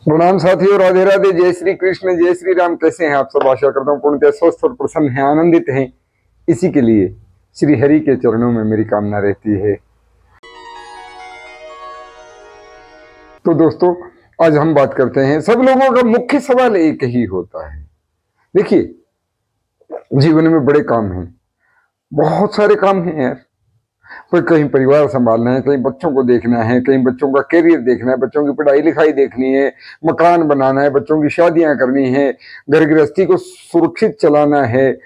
प्रणाम साथियों, राधे राधे, जय श्री कृष्ण, जय श्री राम। कैसे हैं आप सब? आशा करता हूँ पूर्णतः स्वस्थ और प्रसन्न हैं, आनंदित हैं। इसी के लिए श्री हरि के चरणों में मेरी कामना रहती है। तो दोस्तों, आज हम बात करते हैं, सब लोगों का मुख्य सवाल एक ही होता है। देखिए, जीवन में बड़े काम हैं, बहुत सारे काम हैं यार। पर कहीं परिवार संभालना है, कहीं बच्चों को देखना है, कहीं बच्चों का करियर देखना है, बच्चों की पढ़ाई लिखाई देखनी है, मकान बनाना है, बच्चों की शादियां करनी है, घर गृहस्थी को सुरक्षित चलाना है,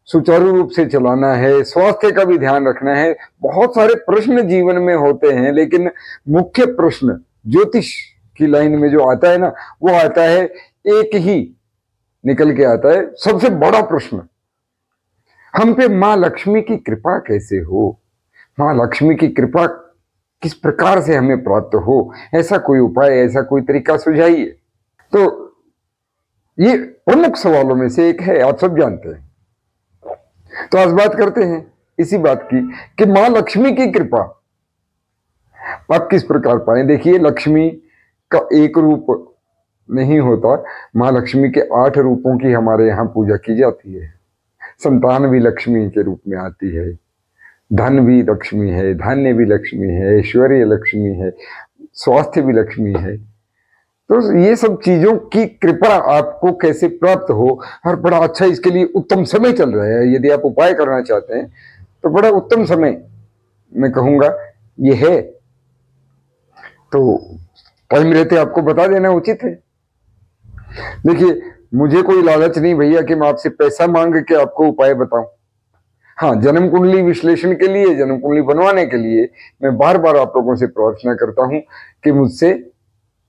सुचारू रूप से चलाना है, स्वास्थ्य का भी ध्यान रखना है। बहुत सारे प्रश्न जीवन में होते हैं, लेकिन मुख्य प्रश्न ज्योतिष की लाइन में जो आता है ना, वो आता है, एक ही निकल के आता है, सबसे बड़ा प्रश्न, हम पे माँ लक्ष्मी की कृपा कैसे हो? माँ लक्ष्मी की कृपा किस प्रकार से हमें प्राप्त हो? ऐसा कोई उपाय, ऐसा कोई तरीका सुझाइए। तो ये प्रमुख सवालों में से एक है, आप सब जानते हैं। तो आज बात करते हैं इसी बात की कि माँ लक्ष्मी की कृपा आप किस प्रकार पाए। देखिए, लक्ष्मी का एक रूप नहीं होता, माँ लक्ष्मी के 8 रूपों की हमारे यहाँ पूजा की जाती है। संतान भी लक्ष्मी के रूप में आती है, धन भी लक्ष्मी है, धान्य भी लक्ष्मी है, ऐश्वर्य लक्ष्मी है, स्वास्थ्य भी लक्ष्मी है। तो ये सब चीजों की कृपा आपको कैसे प्राप्त हो, और बड़ा अच्छा इसके लिए उत्तम समय चल रहा है। यदि आप उपाय करना चाहते हैं तो बड़ा उत्तम समय मैं कहूंगा ये है। तो टाइम रहते आपको बता देना उचित है। देखिए, मुझे कोई लालच नहीं भैया कि मैं आपसे पैसा मांग के आपको उपाय बताऊं। हाँ, जन्म कुंडली विश्लेषण के लिए, जन्म कुंडली बनवाने के लिए मैं बार बार आप लोगों से प्रार्थना करता हूं कि मुझसे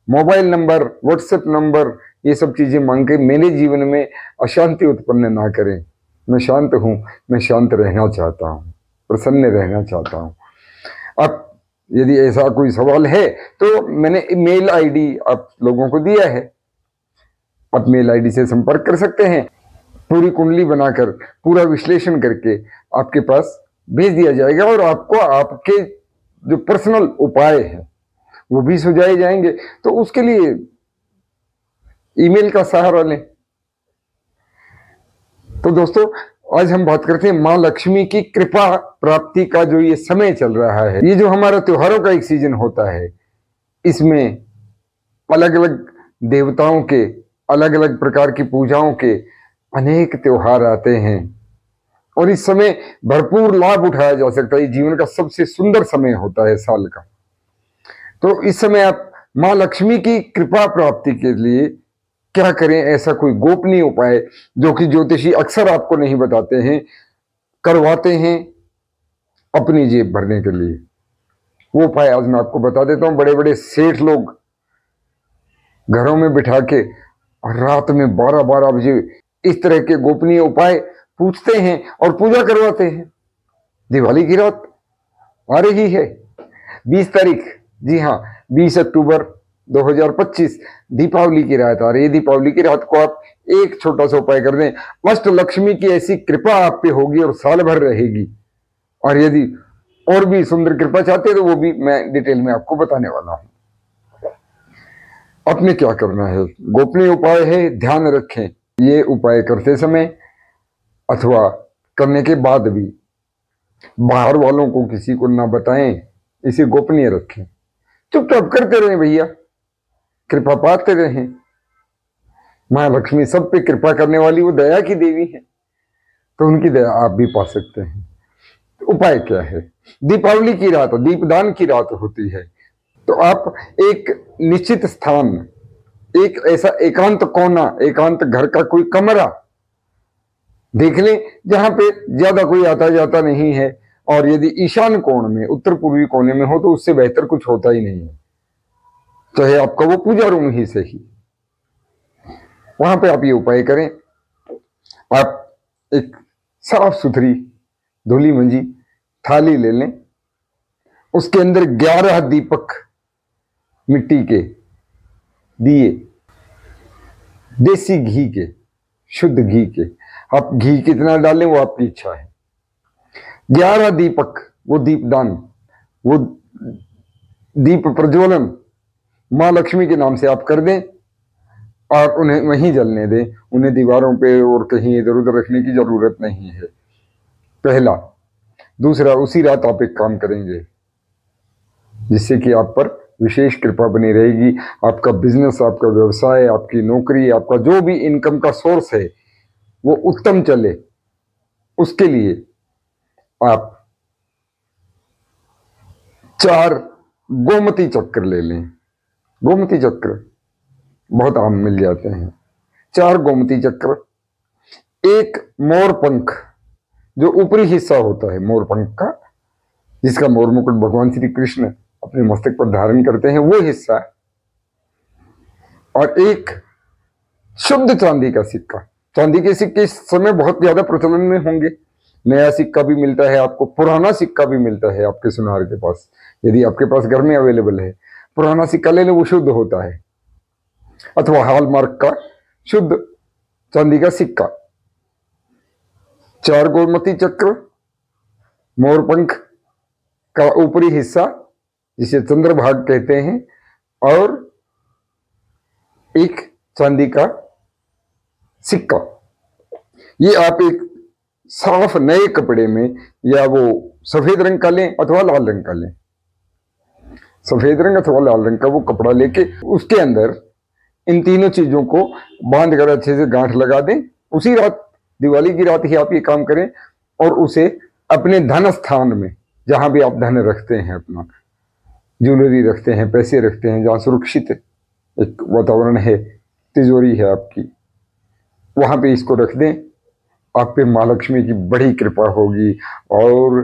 मोबाइल नंबर, व्हाट्सएप नंबर, ये सब चीजें मांग के मेरे जीवन में अशांति उत्पन्न ना करें। मैं शांत हूं, मैं शांत रहना चाहता हूं, प्रसन्न रहना चाहता हूं। अब यदि ऐसा कोई सवाल है तो मैंने ईमेल आईडी आप लोगों को दिया है, आप मेल आईडी से संपर्क कर सकते हैं। पूरी कुंडली बनाकर, पूरा विश्लेषण करके आपके पास भेज दिया जाएगा, और आपको आपके जो पर्सनल उपाय हैं वो भी सुझाए जाएंगे। तो उसके लिए ईमेल का सहारा लें। तो दोस्तों, आज हम बात करते हैं माँ लक्ष्मी की कृपा प्राप्ति का जो ये समय चल रहा है। ये जो हमारा त्योहारों का एक सीजन होता है, इसमें अलग अलग देवताओं के, अलग अलग प्रकार की पूजाओं के अनेक त्योहार आते हैं, और इस समय भरपूर लाभ उठाया जा सकता है। जीवन का सबसे सुंदर समय होता है साल का। तो इस समय आप माँ लक्ष्मी की कृपा प्राप्ति के लिए क्या करें, ऐसा कोई गोपनीय उपाय जो कि ज्योतिषी अक्सर आपको नहीं बताते हैं, करवाते हैं अपनी जेब भरने के लिए, वो उपाय आज मैं आपको बता देता हूं। बड़े बड़े सेठ लोग घरों में बिठा के रात में 12-12 बजे इस तरह के गोपनीय उपाय पूछते हैं और पूजा करवाते हैं। दिवाली की रात आ रही है, 20 तारीख, जी हाँ, 20 अक्टूबर 2025 दीपावली की रात आ रही है। दीपावली की रात को आप एक छोटा सा उपाय कर दें, अष्ट लक्ष्मी की ऐसी कृपा आप पे होगी और साल भर रहेगी। और यदि और भी सुंदर कृपा चाहते हैं तो वो भी मैं डिटेल में आपको बताने वाला हूं। आपने क्या करना है, गोपनीय उपाय है, ध्यान रखें। ये उपाय करते समय अथवा करने के बाद भी बाहर वालों को किसी को ना बताएं, इसे गोपनीय रखें। चुपचाप करते रहें भैया, कृपा पाते रहें। माँ लक्ष्मी सब पे कृपा करने वाली, वो दया की देवी है, तो उनकी दया आप भी पा सकते हैं। तो उपाय क्या है? दीपावली की रात, दीपदान की रात होती है, तो आप एक निश्चित स्थान, एक ऐसा एकांत कोना, एकांत घर का कोई कमरा देख लें जहां पे ज्यादा कोई आता जाता नहीं है, और यदि ईशान कोण में, उत्तर पूर्वी कोने में हो तो उससे बेहतर कुछ होता ही नहीं है, चाहे आपका वो पूजा रूम ही सही, वहां पे आप ये उपाय करें। आप एक साफ सुथरी धुली मंजी थाली ले लें, उसके अंदर 11 दीपक मिट्टी के दिए, देसी घी के, शुद्ध घी के, आप घी कितना डालें वो आपकी इच्छा है। 11 दीपक, वो दीपदान, वो दीप प्रज्वलन माँ लक्ष्मी के नाम से आप कर दें। और उन्हें वहीं जलने दें, उन्हें दीवारों पे और कहीं इधर उधर रखने की जरूरत नहीं है, पहला। दूसरा, उसी रात आप एक काम करेंगे जिससे कि आप पर विशेष कृपा बनी रहेगी। आपका बिजनेस, आपका व्यवसाय, आपकी नौकरी, आपका जो भी इनकम का सोर्स है वो उत्तम चले। उसके लिए आप 4 गोमती चक्र ले लें। गोमती चक्र बहुत आम मिल जाते हैं। 4 गोमती चक्र, एक मोर पंख, जो ऊपरी हिस्सा होता है मोर पंख का, जिसका मोर मुकुट भगवान श्री कृष्ण अपने मस्तक पर धारण करते हैं, वो हिस्सा, और एक शुद्ध चांदी का सिक्का। चांदी के सिक्के इस समय बहुत ज्यादा प्रचलन में होंगे। नया सिक्का भी मिलता है आपको, पुराना सिक्का भी मिलता है आपके सुनार के पास, यदि आपके पास घर में अवेलेबल है। पुराना सिक्का ले लो, वो शुद्ध होता है, अथवा हॉलमार्क का शुद्ध चांदी का सिक्का। 4 गोमती चक्र, मोरपंख का ऊपरी हिस्सा जिसे चंद्रभाग कहते हैं, और एक चांदी का सिक्का। ये आप एक साफ नए कपड़े में, या वो सफेद रंग का लें अथवा लाल रंग का लें, सफेद रंग अथवा लाल रंग का वो कपड़ा लेके उसके अंदर इन तीनों चीजों को बांध कर अच्छे से गांठ लगा दें। उसी रात, दिवाली की रात ही आप ये काम करें, और उसे अपने धन स्थान में, जहां भी आप धन रखते हैं, अपना ज्वेलरी रखते हैं, पैसे रखते हैं, जहां सुरक्षित एक वातावरण है, तिजोरी है आपकी, वहां पे इसको रख दें। आप पे माँ लक्ष्मी की बड़ी कृपा होगी। और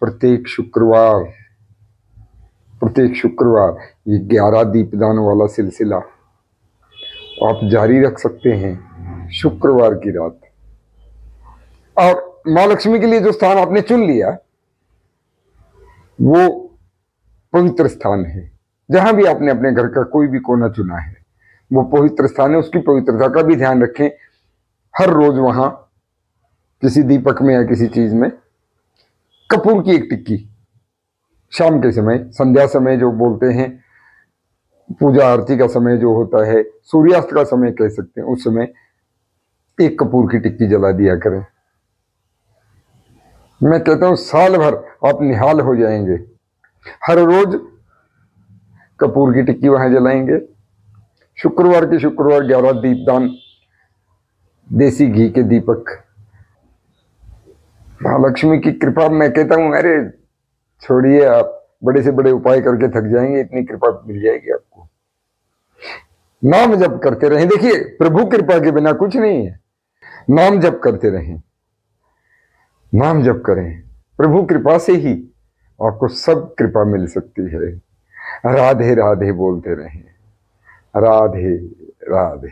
प्रत्येक शुक्रवार ये 11 दीपदान वाला सिलसिला आप जारी रख सकते हैं शुक्रवार की रात। और माँ लक्ष्मी के लिए जो स्थान आपने चुन लिया वो पवित्र स्थान है। जहां भी आपने अपने घर का कोई भी कोना चुना है वो पवित्र स्थान है, उसकी पवित्रता का भी ध्यान रखें। हर रोज वहां किसी दीपक में या किसी चीज में कपूर की एक टिक्की, शाम के समय, संध्या समय जो बोलते हैं, पूजा आरती का समय जो होता है, सूर्यास्त का समय कह सकते हैं, उस समय एक कपूर की टिक्की जला दिया करें। मैं कहता हूं साल भर आप निहाल हो जाएंगे। हर रोज कपूर की टिक्की वहां जलाएंगे। शुक्रवार के शुक्रवार 11 दीपदान, देसी घी के दीपक। महालक्ष्मी की कृपा, मैं कहता हूं अरे छोड़िए, आप बड़े से बड़े उपाय करके थक जाएंगे, इतनी कृपा मिल जाएगी आपको। नाम जप करते रहें। देखिए, प्रभु कृपा के बिना कुछ नहीं है। नाम जप करते रहें, नाम जप करें, प्रभु कृपा से ही आपको सब कृपा मिल सकती है। राधे राधे बोलते रहें, राधे राधे।